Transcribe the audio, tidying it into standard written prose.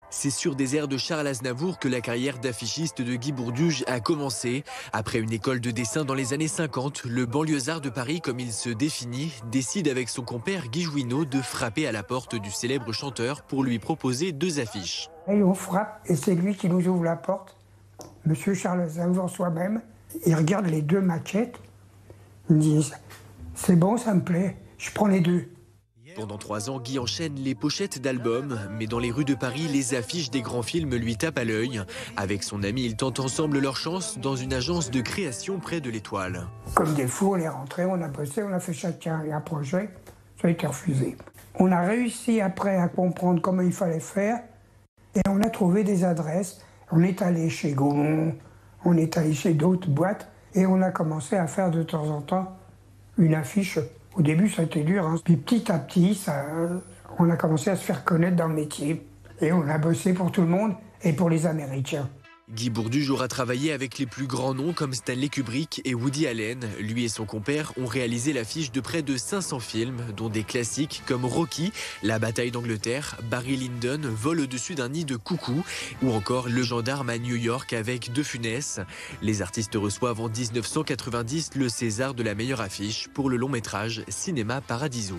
C'est sur des airs de Charles Aznavour que la carrière d'affichiste de Guy Bourduge a commencé. Après une école de dessin dans les années 50, le banlieusard de Paris, comme il se définit, décide avec son compère Guy Jouineau de frapper à la porte du célèbre chanteur pour lui proposer 2 affiches. Et on frappe et c'est lui qui nous ouvre la porte. Monsieur Charles Aznavour soi-même, il regarde les 2 maquettes. Il me dit « C'est bon, ça me plaît, je prends les 2 ». Pendant 3 ans, Guy enchaîne les pochettes d'albums, mais dans les rues de Paris, les affiches des grands films lui tapent à l'œil. Avec son ami, ils tentent ensemble leur chance dans une agence de création près de l'Étoile. Comme des fous, on est rentrés, on a bossé, on a fait chacun un projet, ça a été refusé. On a réussi après à comprendre comment il fallait faire et on a trouvé des adresses. On est allé chez Gaumont, on est allé chez d'autres boîtes et on a commencé à faire de temps en temps une affiche. Au début, ça a été dur, hein. Puis petit à petit, on a commencé à se faire connaître dans le métier. Et on a bossé pour tout le monde et pour les Américains. Guy Bourduge aura travaillé avec les plus grands noms comme Stanley Kubrick et Woody Allen. Lui et son compère ont réalisé l'affiche de près de 500 films, dont des classiques comme Rocky, La bataille d'Angleterre, Barry Lyndon, Vol au-dessus d'un nid de coucou, ou encore Le gendarme à New York avec De Funès. Les artistes reçoivent en 1990 le César de la meilleure affiche pour le long métrage Cinéma Paradiso.